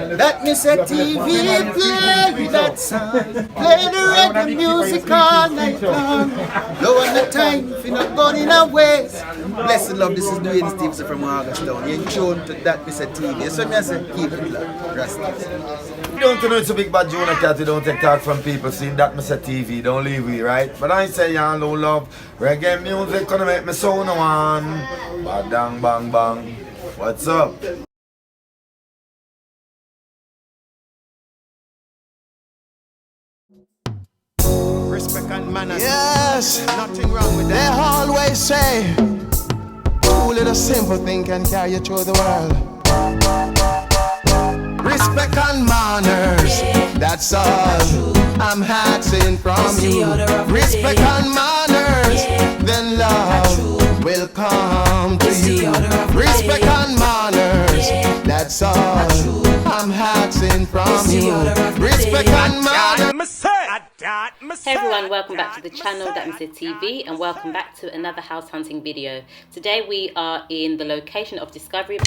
That me say TV play that song, play the reggae music all night long. Low on the time, if you're not going in a ways. Blessed love, this is Dwayne Stevenson from Augustown. You're in tune to That Me Say TV. So me I say, keep it locked. Rastas. You don't know it's a big bad Jonah cat, you don't take talk from people seeing That Me Say TV, don't leave me, right? But I say y'all no love. Reggae music gonna make me so no one. Badang bang bang. What's up? Respect and manners. Yes, Nothing wrong with they that. always say, two little simple thing can carry you through the world. Respect and manners, that's all I'm asking from you. Respect and manners, then love will come to you. Respect and manners, that's all I'm asking from you. Respect and manners. Hey everyone, welcome back to the channel That Me Say TV and welcome back to another house hunting video. Today we are in the location of discovery.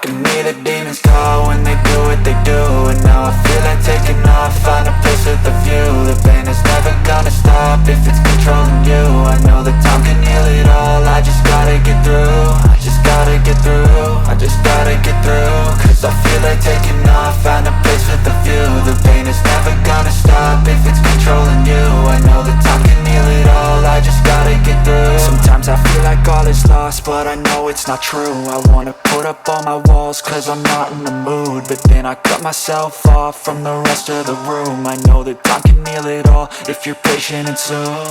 can hear the demons call when they do what they do. And now I feel like taking off, find a place with a view. The pain is never gonna stop if it's controlling you. I know that time can heal it all, I just gotta get through. I just gotta get through, I just gotta get through. Cause I feel like taking off, find a place with a view. The pain is never gonna stop if it's controlling you. I know that time can heal it all, I just gotta get through. Sometimes I feel like all is lost, but I know it's not true. I wanna put up all my walls cause I'm not in the mood, but then I cut myself off from the rest of the room. I know that time can heal it all if you're patient and soon.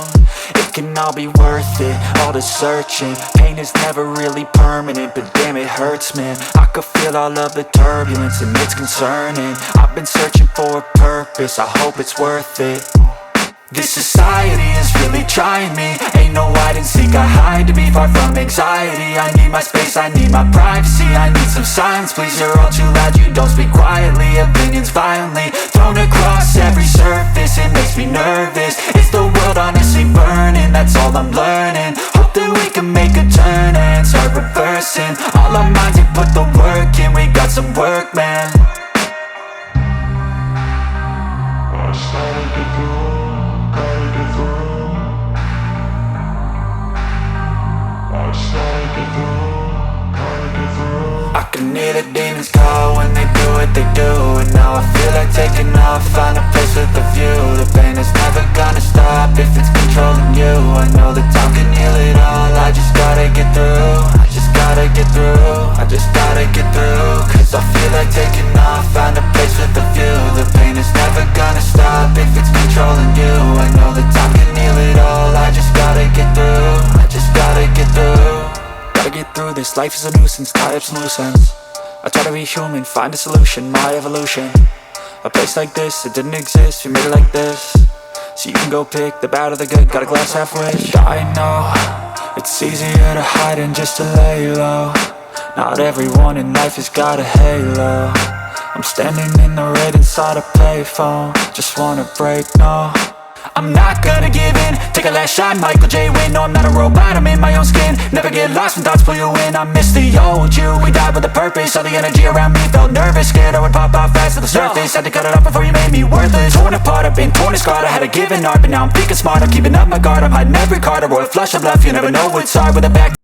It can all be worth it, all the searching. Pain is never really permanent, but damn it hurts, man. I could feel all of the turbulence and it's concerning. I've been searching for a purpose, I hope it's worth it. This society is really trying me. Ain't no hide and seek, I hide to be far from anxiety. I need my space, I need my privacy. I need some silence, please, you're all too loud. You don't speak quietly, opinions violently thrown across every surface. It makes me nervous, it's the world honestly burning. That's all I'm learning, hope that we can make a turn and start reversing. All our minds, we put the work in, we got some work, man. I can hear the demons call when they do what they do. And now I feel like taking off, find a place with a view. The pain is never gonna stop if it's controlling you. I know that time can heal it all, I just gotta get through. I just gotta get through, I just gotta get through. Cause I feel like taking off, find a place with a view. The pain is never gonna stop if it's controlling you. I know that time can heal it all, I just gotta get through. I just gotta get through. Gotta get through this, life is a nuisance, tie up some loose ends. I try to be human, find a solution, my evolution. A place like this, it didn't exist, we made it like this. So you can go pick the bad or the good, got a glass halfway. I know, it's easier to hide than just to lay low. Not everyone in life has got a halo. I'm standing in the red inside a payphone, just wanna break, no. I'm not gonna give in, take a last shot, Michael J. Win. No, I'm not a robot, I'm in my own skin. Never get lost when thoughts pull you in. I miss the old you, we died with a purpose. All the energy around me felt nervous, scared I would pop off fast to the surface. Had to cut it off before you made me worthless. Torn apart, I've been torn and scarred. I had a given art, but now I'm thinking smart. I'm keeping up my guard, I'm hiding every card. A royal flush of love, you never know what's hard with a back.